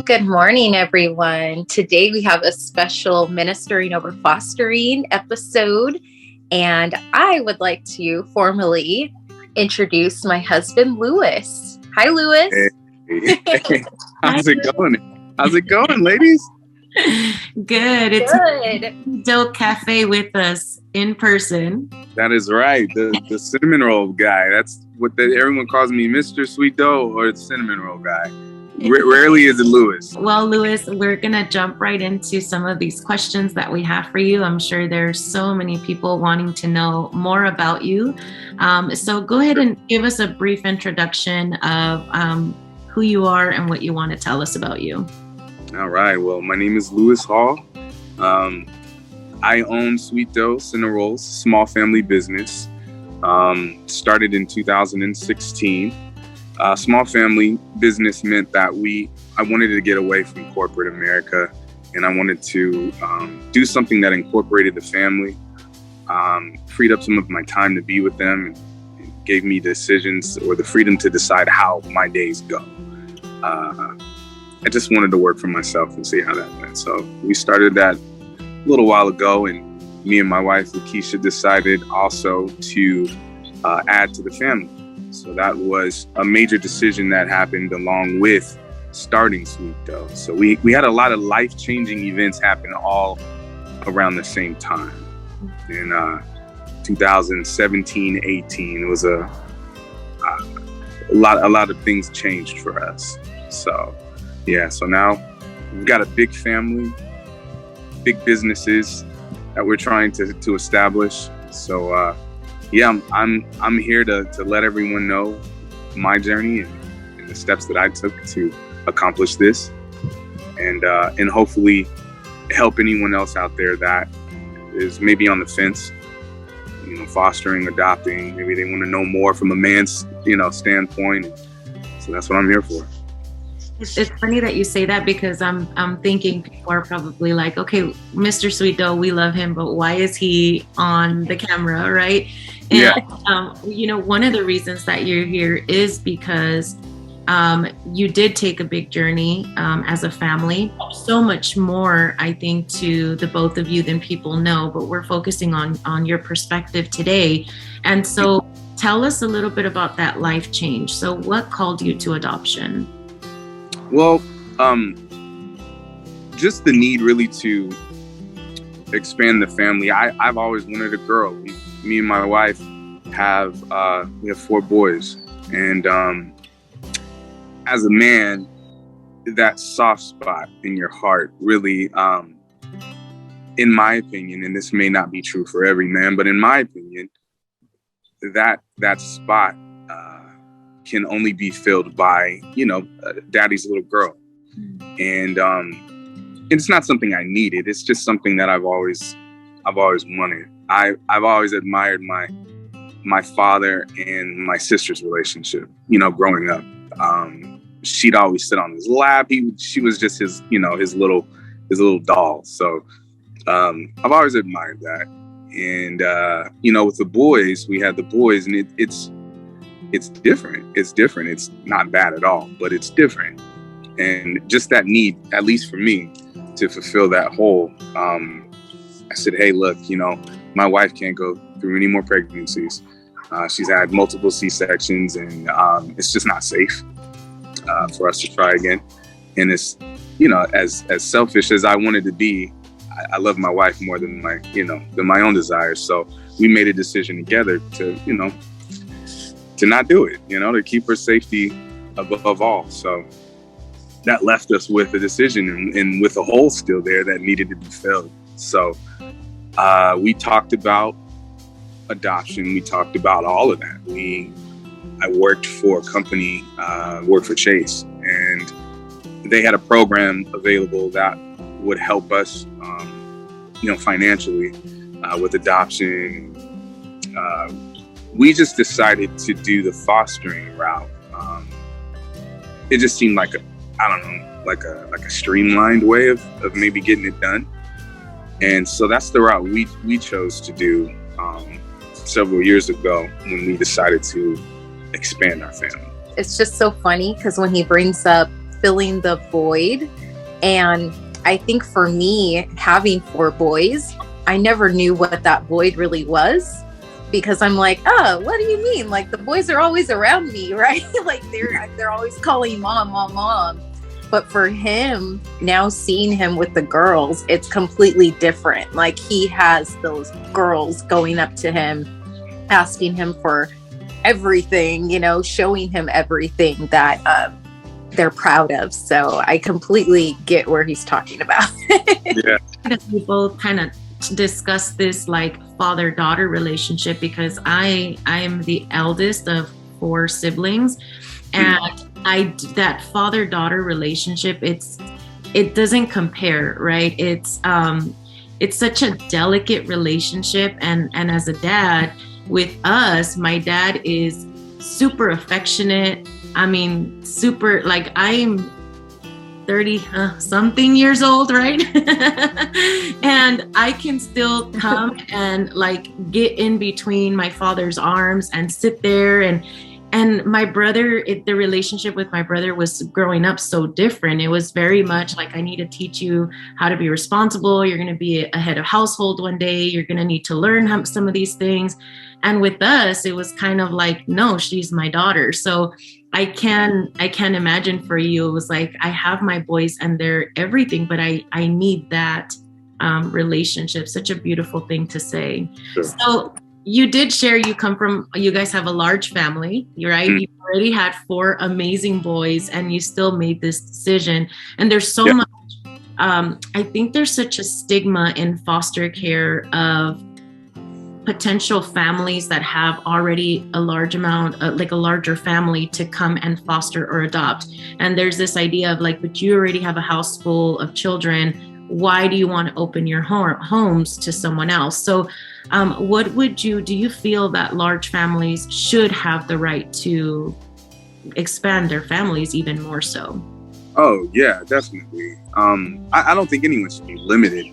Good morning, everyone. Today we have a special Ministering Over Fostering episode, and I would like to formally introduce my husband, Lewis. Hi, Lewis. Hey. How's it going? How's it going, ladies? Good. It's Good. Dope Cafe with us in person. That is right. The cinnamon roll guy. That's what everyone calls me, Mr. Sweet Dough or the cinnamon roll guy. Rarely is it Lewis. Well, Lewis, we're going to jump right into some of these questions that we have for you. I'm sure there's so many people wanting to know more about you. So go ahead and give us a brief introduction of who you are and what you want to tell us about you. All right. Well, my name is Lewis Hohl. I own Sweet Dough Cinna Rolls, small family business. Started in 2016. Small family business meant that I wanted to get away from corporate America, and I wanted to do something that incorporated the family, freed up some of my time to be with them, and gave me decisions or the freedom to decide how my days go. I just wanted to work for myself and see how that went. So we started that a little while ago, and me and my wife, Lakeisha, decided also to add to the family. So that was a major decision that happened along with starting Sweet Dough. So we had a lot of life-changing events happen all around the same time. In 2017, 18, it was a lot of things changed for us. So yeah, so now we've got a big family, big businesses that we're trying to establish. So yeah, I'm here to let everyone know my journey and the steps that I took to accomplish this, and hopefully help anyone else out there that is maybe on the fence, fostering, adopting. Maybe they want to know more from a man's, standpoint. So that's what I'm here for. It's funny that you say that, because I'm thinking people are probably like, okay, Mr. Sweet Dough, we love him, but why is he on the camera, right? And, yeah. One of the reasons that you're here is because you did take a big journey as a family. So much more, I think, to the both of you than people know, but we're focusing on your perspective today. And so tell us a little bit about that life change. So what called you to adoption? Well, just the need really to expand the family. I've always wanted a girl. Me and my wife we have 4 boys, and as a man, that soft spot in your heart really, in my opinion, and this may not be true for every man, but in my opinion, that spot can only be filled by, daddy's little girl. And it's not something I needed. It's just something that I've always wanted. I've always admired my father and my sister's relationship, growing up. She'd always sit on his lap. She was just his little doll. So I've always admired that. And with the boys, we had the boys, and it's different. It's different. It's not bad at all, but it's different. And just that need, at least for me, to fulfill that hole, I said, hey, look, my wife can't go through any more pregnancies. She's had multiple C-sections, and it's just not safe for us to try again. And it's, as selfish as I wanted to be, I love my wife more than my own desires. So we made a decision together to not do it, to keep her safety above all. So that left us with a decision and with a hole still there that needed to be filled. So we talked about adoption. We talked about all of that. I worked for a company, worked for Chase, and they had a program available that would help us, financially with adoption. We just decided to do the fostering route. It just seemed like a streamlined way of maybe getting it done. And so that's the route we chose to do several years ago when we decided to expand our family. it's just so funny because when he brings up filling the void, and I think for me, having 4 boys, I never knew what that void really was, because I'm like, oh, what do you mean? Like, the boys are always around me, right? Like they're always calling mom, mom, mom. But for him, now seeing him with the girls, it's completely different. Like, he has those girls going up to him, asking him for everything, you know, showing him everything that they're proud of. So I completely get where he's talking about. Yeah. We both kind of discuss this like father-daughter relationship, because I am the eldest of 4 siblings, and that father-daughter relationship, it doesn't compare, right? It's such a delicate relationship, and as a dad, with us, my dad is super affectionate. I mean, super, like, I'm 30 something years old, right? And I can still come and like get in between my father's arms and sit there, and my brother, the relationship with my brother was growing up so different. It was very much like, I need to teach you how to be responsible. You're going to be a head of household one day. You're going to need to learn some of these things. And with us, it was kind of like, no, she's my daughter. So I can imagine for you, it was like, I have my boys and they're everything, but I need that relationship. Such a beautiful thing to say. Sure. So you did share, you guys have a large family, right? You already had 4 amazing boys, and you still made this decision. And there's so much, I think there's such a stigma in foster care of potential families that have already a large amount, like a larger family, to come and foster or adopt. And there's this idea of like, but you already have a house full of children. Why do you want to open your homes to someone else? So do you feel that large families should have the right to expand their families even more so? Oh, yeah, definitely. I don't think anyone should be limited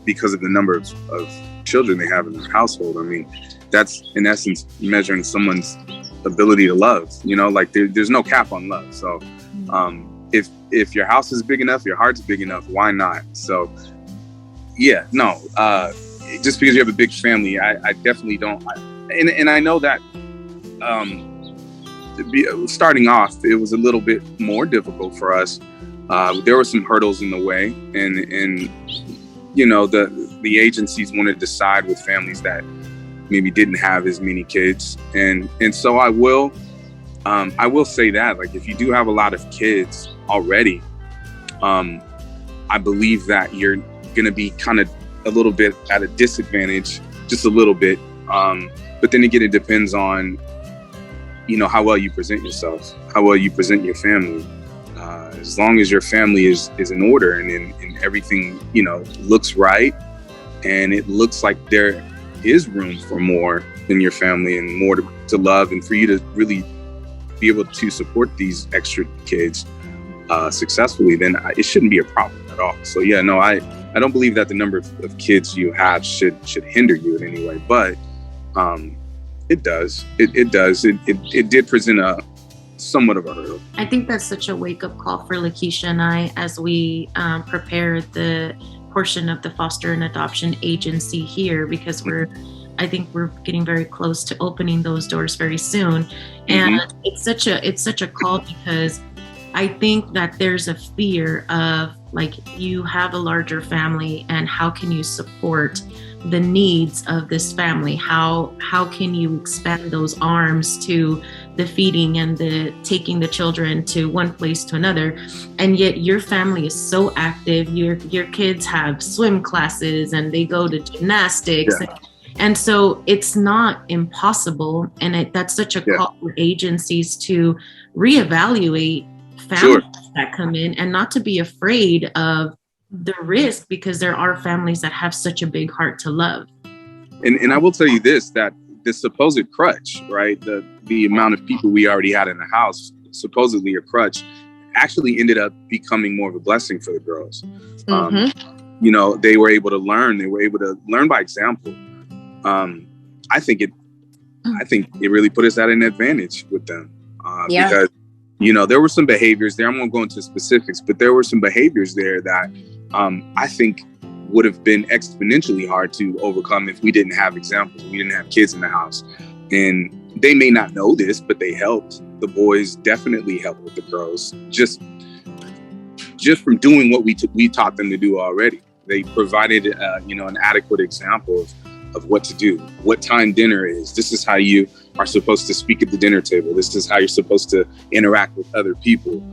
because of the number of children they have in their household. I mean, that's in essence measuring someone's ability to love, you know, like there's no cap on love. So if your house is big enough, your heart's big enough, why not? So yeah, no, just because you have a big family, I definitely don't. And I know that starting off, it was a little bit more difficult for us. There were some hurdles in the way, and you know, the agencies wanted to side with families that maybe didn't have as many kids, and so I will say that, like, if you do have a lot of kids already, I believe that you're gonna be kind of a little bit at a disadvantage, just a little bit. But then again, it depends on, you know, how well you present yourself, how well you present your family. As long as your family is in order and everything, you know, looks right, and it looks like there is room for more in your family and more to love, and for you to really be able to support these extra kids successfully, then it shouldn't be a problem at all. So yeah, no, I don't believe that the number of kids you have should hinder you in any way, but it does. It does. It did present somewhat of a hurdle. I think that's such a wake-up call for Lakeisha and I as we prepare the portion of the foster and adoption agency here, because I think we're getting very close to opening those doors very soon. And it's such a call, because I think that there's a fear of, like, you have a larger family, and how can you support the needs of this family? How can you expand those arms to the feeding and the taking the children to one place to another? And yet your family is so active. Your kids have swim classes and they go to gymnastics. Yeah. And so it's not impossible. And that's such a call for agencies to reevaluate families that come in, and not to be afraid of the risk, because there are families that have such a big heart to love. And I will tell you this, that this supposed crutch, right? The amount of people we already had in the house, supposedly a crutch, actually ended up becoming more of a blessing for the girls. You know, they were able to learn. They were able to learn by example. I think it really put us at an advantage with them. because, there were some behaviors there. I won't go into specifics, but there were some behaviors there that I think would have been exponentially hard to overcome if we didn't have examples. We didn't have kids in the house. And they may not know this, but they helped. The boys definitely helped with the girls, just from doing what we taught them to do already. They provided, an adequate example of what to do, what time dinner is. This is how you are supposed to speak at the dinner table. This is how you're supposed to interact with other people.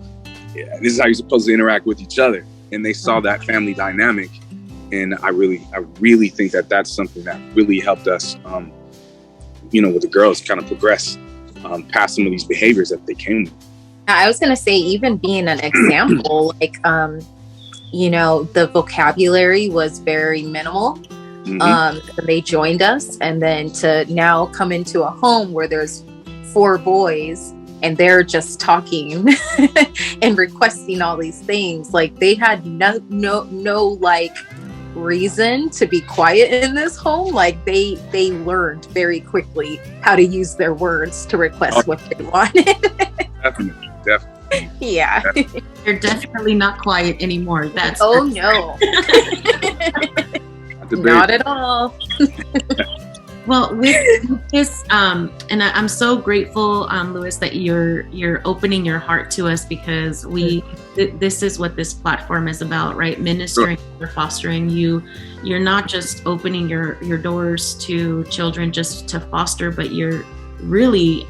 Yeah, this is how you're supposed to interact with each other. And they saw that family dynamic. And I really think that that's something that really helped us, with the girls kind of progress past some of these behaviors that they came with. I was going to say, even being an example, the vocabulary was very minimal. They joined us, and then to now come into a home where there's 4 boys and they're just talking and requesting all these things. Like, they had no reason to be quiet in this home. Like, they learned very quickly how to use their words to request what they wanted. Definitely. Yeah. They're definitely not quiet anymore. That's no. Not at all. Well, with this, and I'm so grateful, Louis, that you're opening your heart to us, because this is what this platform is about, right? Ministering or fostering. You're not just opening your doors to children just to foster, but you're really,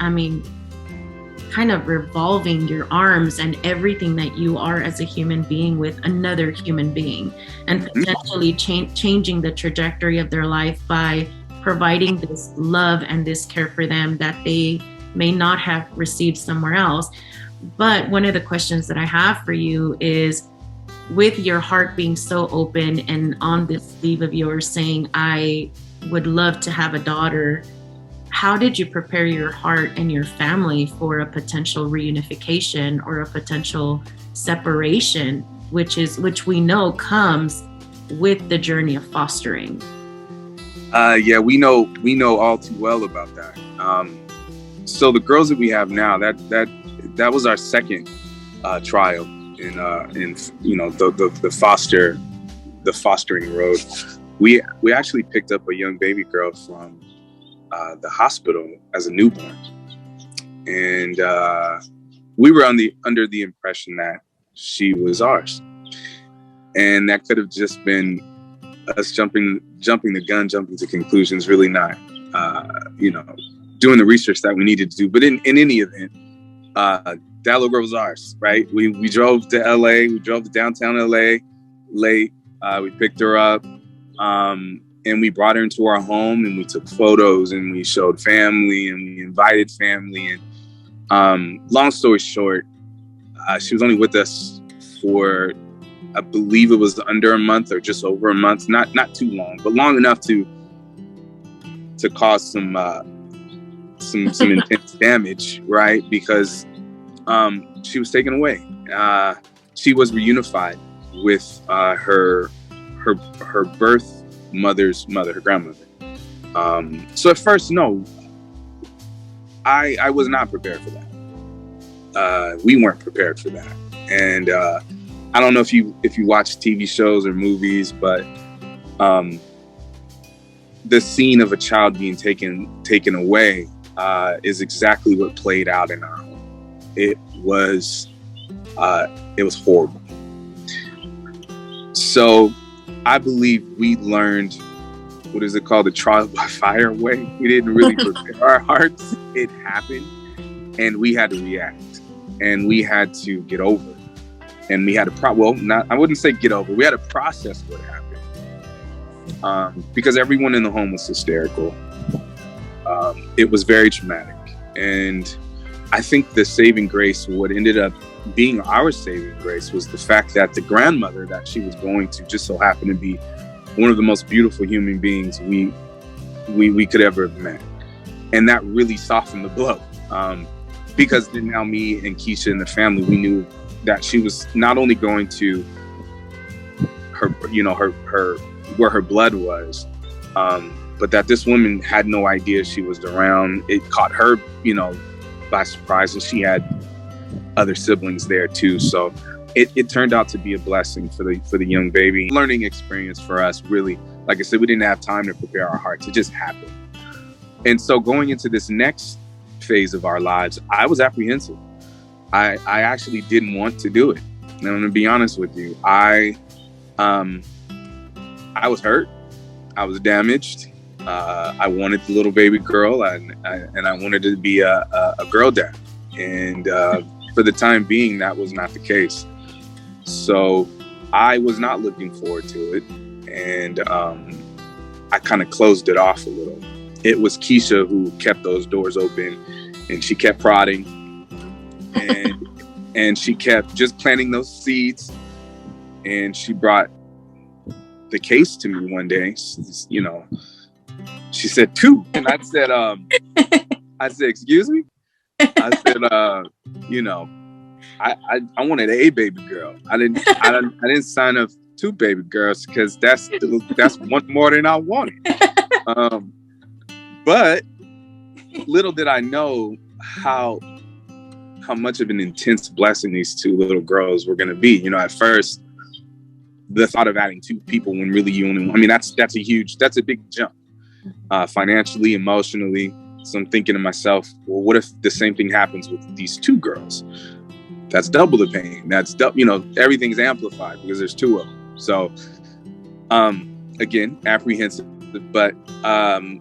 kind of revolving your arms and everything that you are as a human being with another human being, and potentially changing the trajectory of their life by providing this love and this care for them that they may not have received somewhere else. But one of the questions that I have for you is, with your heart being so open and on this sleeve of yours saying, I would love to have a daughter, how did you prepare your heart and your family for a potential reunification or a potential separation, which we know comes with the journey of fostering? We know all too well about that. So the girls that we have now, that was our second trial in the fostering road. We actually picked up a young baby girl from the hospital as a newborn, and we were under the impression that she was ours, and that could have just been us jumping the gun, jumping to conclusions, really not doing the research that we needed to do. But in any event, that little girl was ours, right? We drove to LA, we drove to downtown LA late, we picked her up, and we brought her into our home, and we took photos, and we showed family, and we invited family. And long story short, she was only with us for, I believe it was under a month or just over a month. Not too long, but long enough to cause some intense damage, right? Because she was taken away. She was reunified with her birth mother's mother, her grandmother. So at first, no, I was not prepared for that. We weren't prepared for that. And I don't know if you watch TV shows or movies, but the scene of a child being taken away is exactly what played out in our home. It was horrible. So I believe we learned, what is it called, the trial by fire way. We didn't really prepare our hearts. It happened, and we had to react, and we had to get over it. And we had I wouldn't say get over. We had to process what happened, because everyone in the home was hysterical. It was very traumatic, and I think the saving grace, what ended up being our saving grace, was the fact that the grandmother that she was going to just so happened to be one of the most beautiful human beings we could ever have met, and that really softened the blow. Because then now me and Keisha and the family, we knew that she was not only going to her where her blood was, but that this woman had no idea she was around. It caught her, by surprise, and she had other siblings there too. So it turned out to be a blessing for the young baby. Learning experience for us, really. Like I said, we didn't have time to prepare our hearts. It just happened. And so going into this next phase of our lives, I was apprehensive. I actually didn't want to do it. And I'm gonna be honest with you. I was hurt. I was damaged. I wanted the little baby girl, and I wanted to be a girl dad. And for the time being, that was not the case. So I was not looking forward to it. And I kind of closed it off a little. It was Keisha who kept those doors open, and she kept prodding, and she kept just planting those seeds. And she brought the case to me one day. She said 2, and I said, excuse me. I said, I wanted a baby girl. I didn't sign up 2 baby girls because that's one more than I wanted. But little did I know how much of an intense blessing these 2 little girls were going to be. At first, the thought of adding 2 people when really you only, I mean, that's a big jump, financially, emotionally. So I'm thinking to myself, well, what if the same thing happens with these 2 girls? That's double the pain. That's everything's amplified because there's 2 of them. So, again, apprehensive, but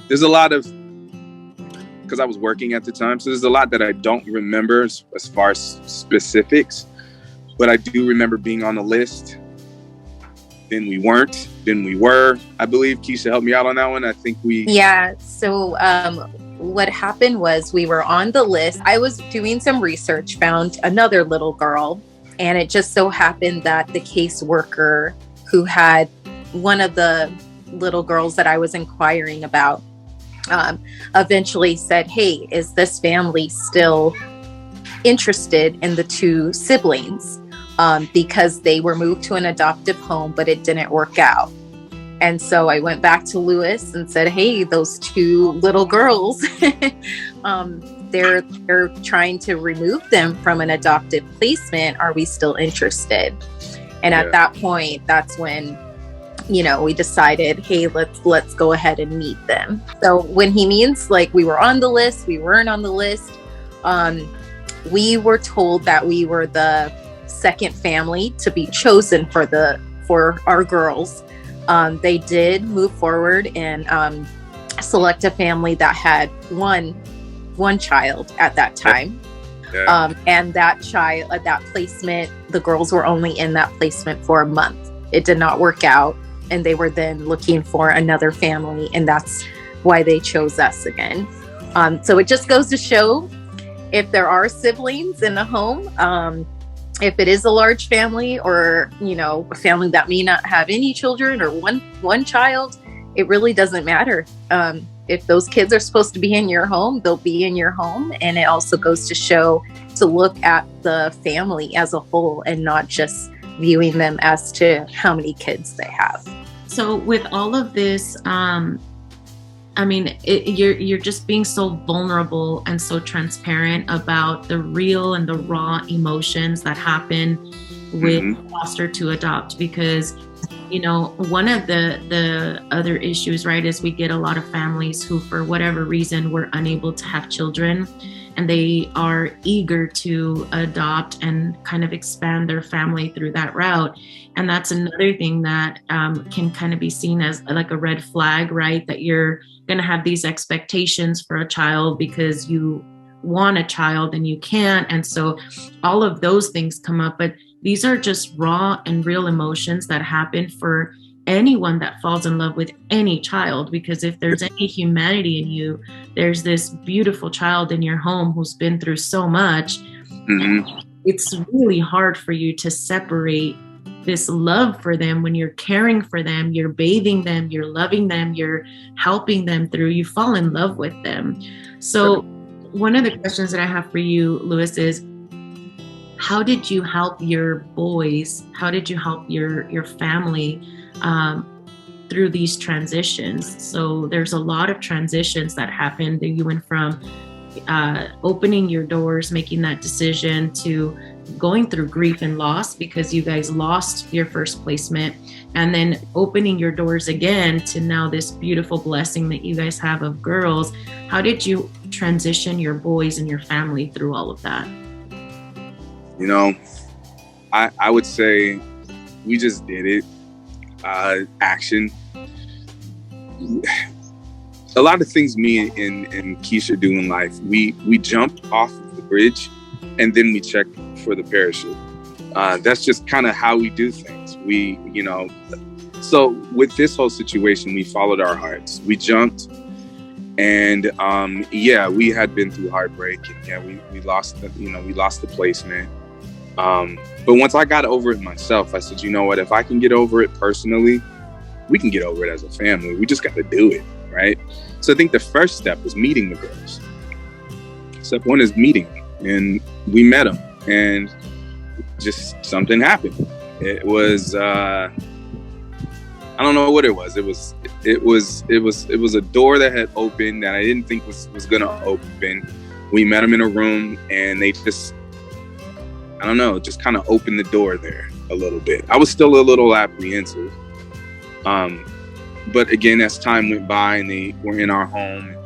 there's a lot of, because I was working at the time, so there's a lot that I don't remember as far as specifics, but I do remember being on the list. Then we weren't, then we were. I believe Keisha helped me out on that one. I think we... Yeah, so what happened was we were on the list. I was doing some research, found another little girl, and it just so happened that the caseworker who had one of the little girls that I was inquiring about eventually said, hey, is this family still interested in the 2 siblings? Because they were moved to an adoptive home, but it didn't work out. And so I went back to Lewis and said, hey, those 2 little girls, they're trying to remove them from an adoptive placement. Are we still interested? And at that point, that's when, we decided, hey, let's go ahead and meet them. So when he means like we were on the list, we weren't on the list. We were told that we were the second family to be chosen for our girls. They did move forward and select a family that had one child at that time. Yeah. And that child, that placement, the girls were only in that placement for a month. It did not work out, and they were then looking for another family, and that's why they chose us again. So it just goes to show, if there are siblings in the home, if it is a large family, or a family that may not have any children, or one child, it really doesn't matter. If those kids are supposed to be in your home, they'll be in your home. And it also goes to show to look at the family as a whole and not just viewing them as to how many kids they have. So with all of this, you're just being so vulnerable and so transparent about the real and the raw emotions that happen with foster to adopt, because one of the other issues, right, is we get a lot of families who, for whatever reason, were unable to have children, and they are eager to adopt and kind of expand their family through that route. And that's another thing that can kind of be seen as like a red flag, right? That you're going to have these expectations for a child because you want a child and you can't. And so all of those things come up, but these are just raw and real emotions that happen for anyone that falls in love with any child, because if there's any humanity in you, there's this beautiful child in your home who's been through so much. It's really hard for you to separate this love for them when you're caring for them, you're bathing them, you're loving them, you're helping them through, you fall in love with them. So one of the questions that I have for you, Lewis, is how did you help your boys? How did you help your family through these transitions? So there's a lot of transitions that happened. You went from opening your doors, making that decision to going through grief and loss because you guys lost your first placement, and then opening your doors again to now this beautiful blessing that you guys have of girls. How did you transition your boys and your family through all of that? You know, I would say we just did it. Action. A lot of things me and Keisha do in life, we jump off of the bridge and then we check for the parachute. That's just kind of how we do things. So with this whole situation, we followed our hearts. We jumped, and we had been through heartbreak, and we lost the placement. But once I got over it myself, I said, you know what, if I can get over it personally, we can get over it as a family. We just got to do it, right? So I think the first step is meeting the girls. Step one is meeting them, and we met them, and just something happened. It was I don't know what it was. It was a door that had opened that I didn't think was gonna open. We met them in a room, and they just, I don't know, just kind of opened the door there a little bit. I was still a little apprehensive. But again, as time went by and they were in our home,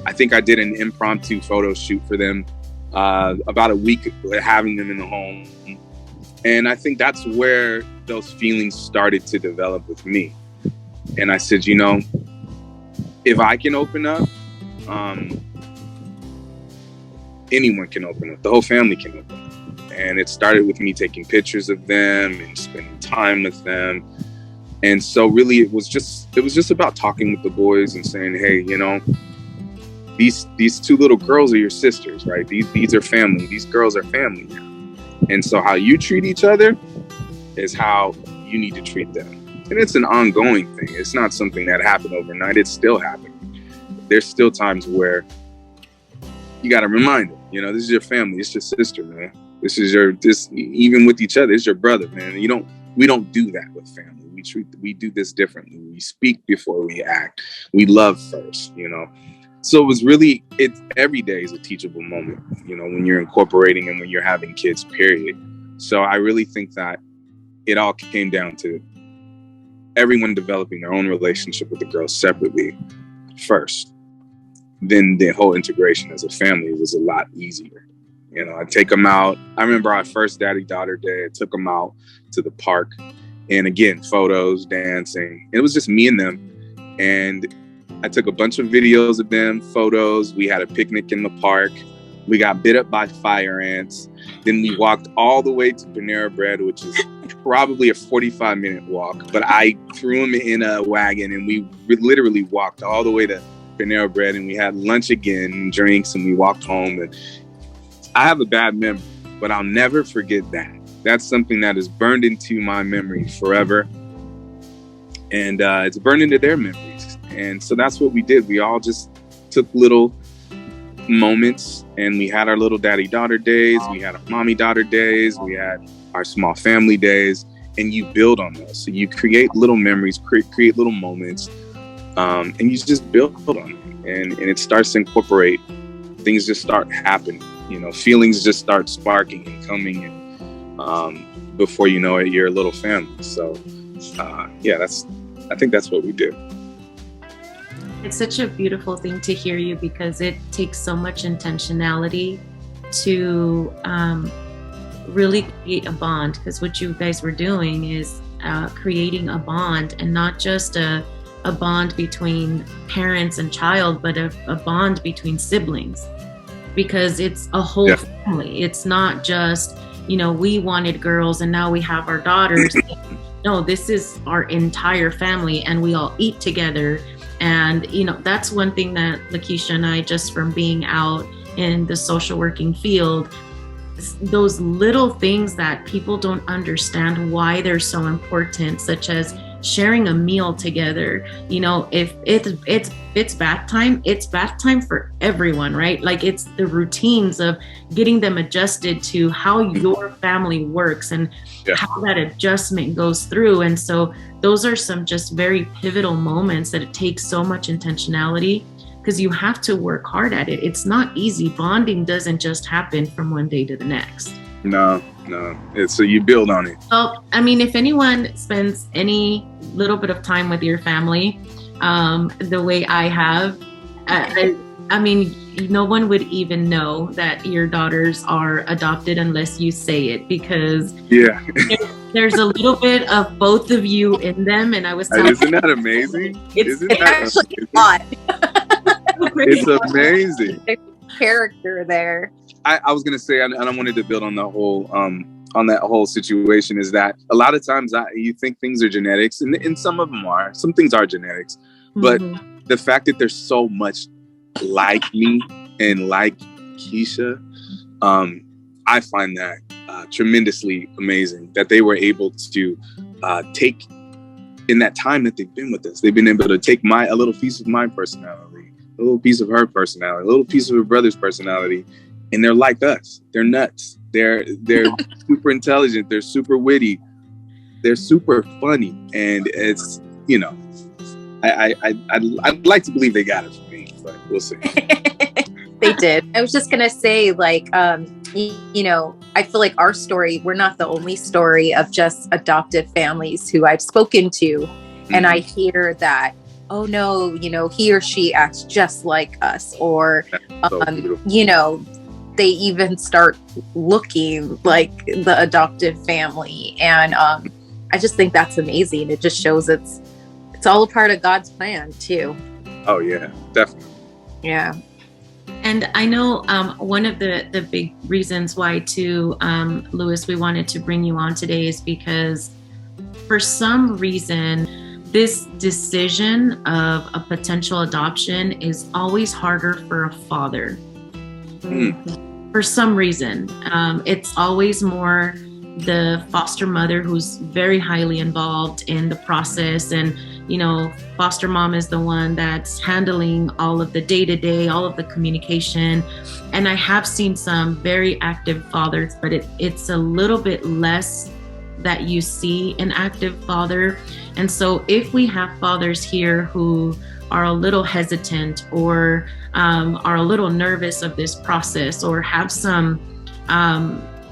I think I did an impromptu photo shoot for them about a week having them in the home. And I think that's where those feelings started to develop with me. And I said, you know, if I can open up, anyone can open up. The whole family can open up. And it started with me taking pictures of them and spending time with them. And so really it was just about talking with the boys and saying, hey, you know, these two little girls are your sisters, right? These are family. These girls are family now. And so how you treat each other is how you need to treat them. And it's an ongoing thing. It's not something that happened overnight. It's still happening. There's still times where you got to remind them, you know, this is your family. It's your sister, man. Even with each other, it's your brother, man. We don't do that with family. We do this differently. We speak before we act. We love first, you know. So every day is a teachable moment, you know, when you're incorporating and when you're having kids, period. So I really think that it all came down to everyone developing their own relationship with the girls separately first. Then the whole integration as a family was a lot easier. You know, I take them out. I remember our first daddy-daughter day, I took them out to the park. And again, photos, dancing. It was just me and them. And I took a bunch of videos of them, photos. We had a picnic in the park. We got bit up by fire ants. Then we walked all the way to Panera Bread, which is probably a 45-minute walk. But I threw them in a wagon, and we literally walked all the way to Panera Bread. And we had lunch again, and drinks, and we walked home. And I have a bad memory, but I'll never forget that. That's something that is burned into my memory forever. And it's burned into their memories. And so that's what we did. We all just took little moments, and we had our little daddy-daughter days. We had our mommy-daughter days. We had our small family days. And you build on those. So you create little memories, create little moments, and you just build on them. And it starts to incorporate. Things just start happening. You know, feelings just start sparking and coming, and before you know it, you're a little family. So, I think that's what we do. It's such a beautiful thing to hear you, because it takes so much intentionality to really create a bond. Because what you guys were doing is creating a bond, and not just a bond between parents and child, but a bond between siblings, because it's a whole family. It's not just, you know, we wanted girls and now we have our daughters. No, this is our entire family, and we all eat together. And, you know, that's one thing that Lakeisha and I, just from being out in the social working field, those little things that people don't understand why they're so important, such as sharing a meal together. You know, if it's bath time, it's bath time for everyone, right? Like, it's the routines of getting them adjusted to how your family works and how that adjustment goes through. And so those are some just very pivotal moments that it takes so much intentionality because you have to work hard at it. It's not easy. Bonding doesn't just happen from one day to the next. No. So you build on it. Well, I mean, if anyone spends any little bit of time with your family, the way I have, I mean, no one would even know that your daughters are adopted unless you say it, because there's a little bit of both of you in them. And I was telling isn't that amazing? It's actually odd. It's amazing. There's character there. I was gonna say, and I wanted to build on the whole on that whole situation, is that a lot of times you think things are genetics, and some of them are. Some things are genetics, but the fact that there's so much like me and like Keisha, I find that tremendously amazing that they were able to take, in that time that they've been with us, they've been able to take a little piece of my personality, a little piece of her personality, a little piece of her brother's personality, and they're like us. They're nuts. They're super intelligent. They're super witty. They're super funny, and it's, you know, I'd like to believe they got it from me, but we'll see. They did. I was just gonna say, like, you know, I feel like our story, we're not the only story of just adoptive families who I've spoken to, and I hear that, oh no, you know, he or she acts just like us, or you know, they even start looking like the adoptive family, and I just think that's amazing. It just shows it's all a part of God's plan too. Oh yeah, definitely. Yeah. And I know one of the big reasons why too, Louis, we wanted to bring you on today is because for some reason, this decision of a potential adoption is always harder for a father. For some reason, it's always more the foster mother who's very highly involved in the process, and you know, foster mom is the one that's handling all of the day-to-day, all of the communication. And I have seen some very active fathers, but it's a little bit less that you see an active father. And so if we have fathers here who are a little hesitant, or are a little nervous of this process, or have some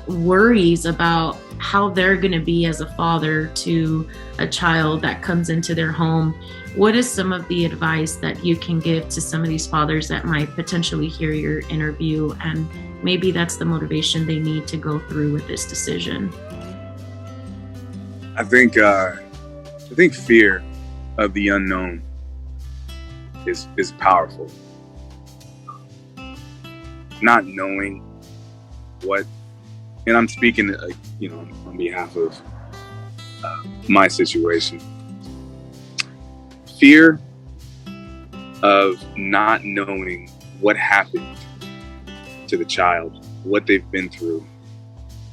worries about how they're going to be as a father to a child that comes into their home, what is some of the advice that you can give to some of these fathers that might potentially hear your interview, and maybe that's the motivation they need to go through with this decision? I think fear of the unknown is powerful. Not knowing what, and I'm speaking, you know, on behalf of my situation. Fear of not knowing what happened to the child, what they've been through,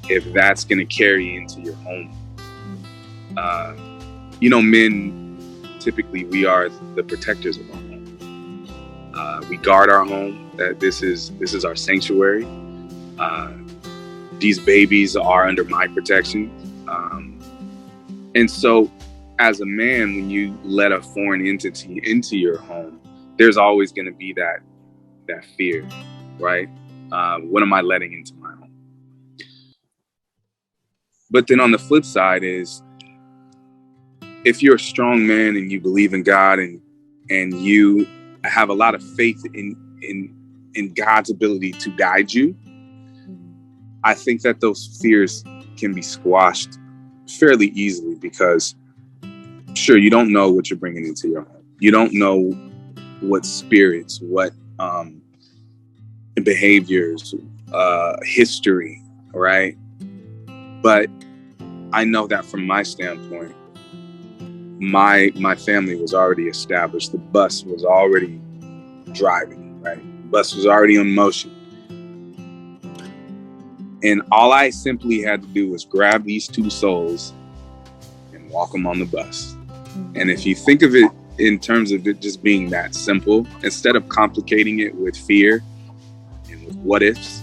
if that's going to carry into your home. You know, men, typically we are the protectors of our home. We guard our home, that this is our sanctuary. These babies are under my protection. And so as a man, when you let a foreign entity into your home, there's always going to be that fear, right? What am I letting into my home? But then on the flip side is, if you're a strong man and you believe in God, and you have a lot of faith in God's ability to guide you, I think that those fears can be squashed fairly easily, because sure, you don't know what you're bringing into your home. You don't know what spirits, what behaviors, history, right? But I know that from my standpoint, my family was already established. The bus was already driving, right? The bus was already in motion. And all I simply had to do was grab these two souls and walk them on the bus. And if you think of it in terms of it just being that simple, instead of complicating it with fear and with what ifs,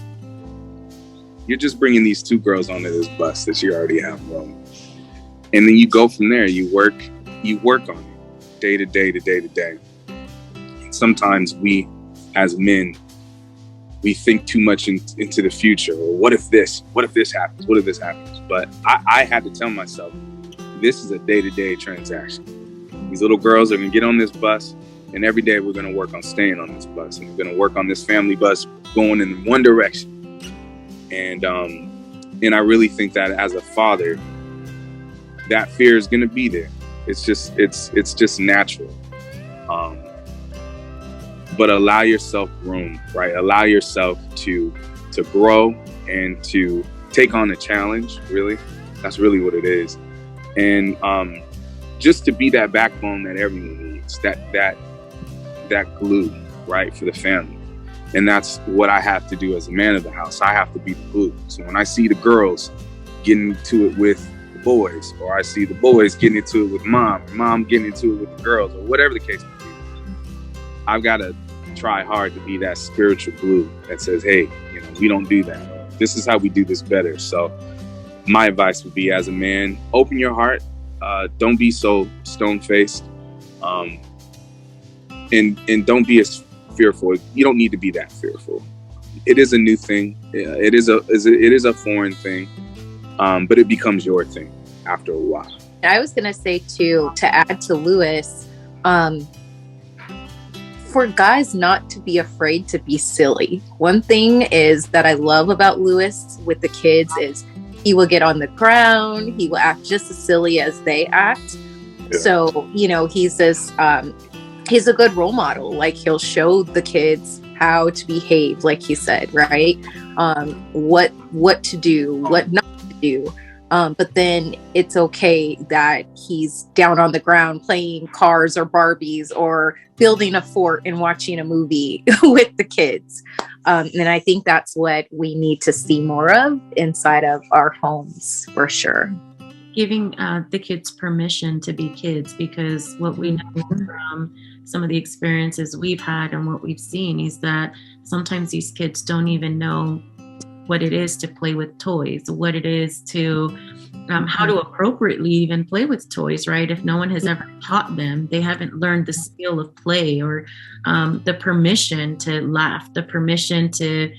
you're just bringing these two girls onto this bus that you already have rolling. And then you go from there. You work on it day to day to day to day. sometimes we as men, we think too much into the future. Or what if this happens? What if this happens? But I had to tell myself, this is a day-to-day transaction. These little girls are going to get on this bus, and every day we're going to work on staying on this bus, and we're going to work on this family bus going in one direction. And I really think that as a father, that fear is going to be there. It's just natural. But allow yourself room, right? Allow yourself to grow and to take on a challenge, really. That's really what it is. And just to be that backbone that everyone needs, that glue, right, for the family. And that's what I have to do as a man of the house. I have to be the glue. So when I see the girls getting into it with the boys, or I see the boys getting into it with mom, or mom getting into it with the girls, or whatever the case may be, I've got to try hard to be that spiritual glue that says, hey, we don't do that. This is how we do this better. So my advice would be, as a man, open your heart. Don't be so stone-faced. And don't be as fearful. You don't need to be that fearful. It is a new thing. It is a foreign thing. But it becomes your thing after a while. I was going to say too, to add to Lewis, for guys not to be afraid to be silly. One thing is that I love about Lewis with the kids is he will get on the ground. He will act just as silly as they act. Yeah. So, he's a good role model. Like, he'll show the kids how to behave, like he said, right? What to do, what not to do. But then it's okay that he's down on the ground playing cars or Barbies or building a fort and watching a movie with the kids. And I think that's what we need to see more of inside of our homes, for sure. Giving the kids permission to be kids, because what we know from some of the experiences we've had and what we've seen is that sometimes these kids don't even know what it is to play with toys, what it is to how to appropriately even play with toys, right? If no one has ever taught them, they haven't learned the skill of play, or the permission to laugh, the permission to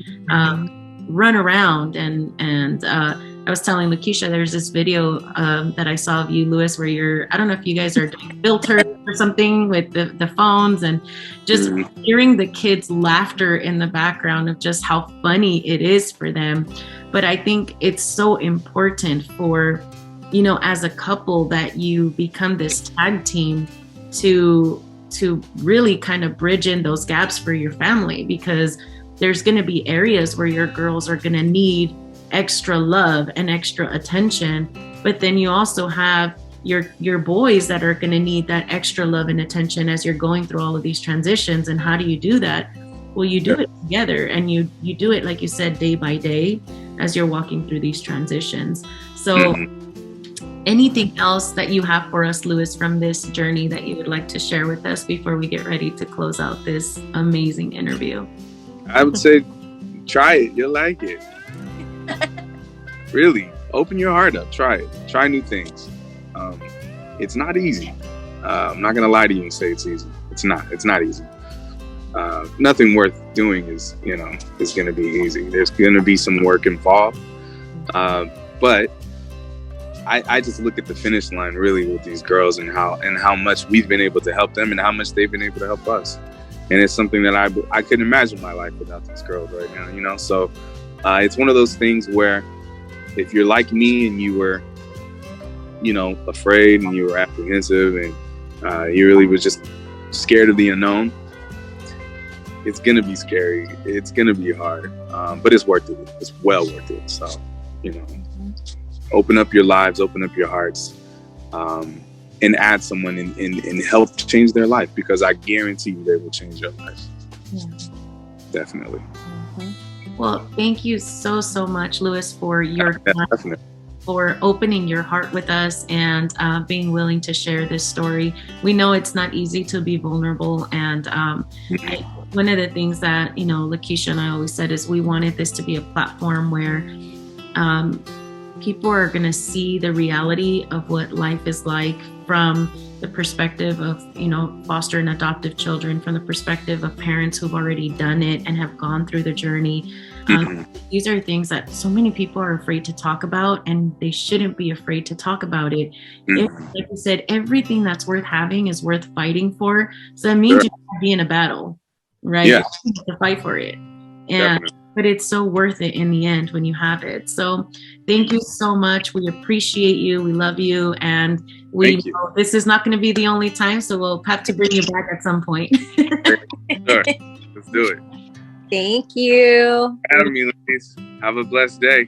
run around. And I was telling Lakeisha, there's this video that I saw of you, Lewis, where I don't know if you guys are doing filters or something with the phones, and just hearing the kids' laughter in the background of just how funny it is for them. But I think it's so important for, as a couple, that you become this tag team to really kind of bridge in those gaps for your family, because there's going to be areas where your girls are going to need extra love and extra attention, but then you also have your boys that are going to need that extra love and attention as you're going through all of these transitions. And how do you do that? Well, you do it together, and you do it, like you said, day by day as you're walking through these transitions. So anything else that you have for us, Lewis, from this journey that you would like to share with us before we get ready to close out this amazing interview? I would say, try it. You'll like it. Really, open your heart up. Try it. Try new things. It's not easy. I'm not gonna lie to you and say it's easy. It's not easy. Nothing worth doing is gonna be easy. There's gonna be some work involved. But I just look at the finish line really with these girls, and how much we've been able to help them, and how much they've been able to help us. And it's something that I couldn't imagine my life without these girls right now. So it's one of those things where, if you're like me and you were, afraid and you were apprehensive and you really was just scared of the unknown, it's going to be scary. It's going to be hard, but it's worth it. It's well worth it. So, open up your lives, open up your hearts, and add someone and help change their life, because I guarantee you they will change your life. Yeah. Definitely. Well, thank you so much, Lewis, for your time, for opening your heart with us, and being willing to share this story. We know it's not easy to be vulnerable, and one of the things that Lakeisha and I always said is we wanted this to be a platform where people are going to see the reality of what life is like from the perspective of, you know, foster and adoptive children, from the perspective of parents who've already done it and have gone through the journey. These are things that so many people are afraid to talk about, and they shouldn't be afraid to talk about it. Like you said, everything that's worth having is worth fighting for. So that means you have to be in a battle, right? Yes. You have to fight for it. And but it's so worth it in the end when you have it. So thank you so much. We appreciate you. We love you. And we know this is not going to be the only time. So we'll have to bring you back at some point. Sure. Let's do it. Thank you. Having me, ladies. Have a blessed day.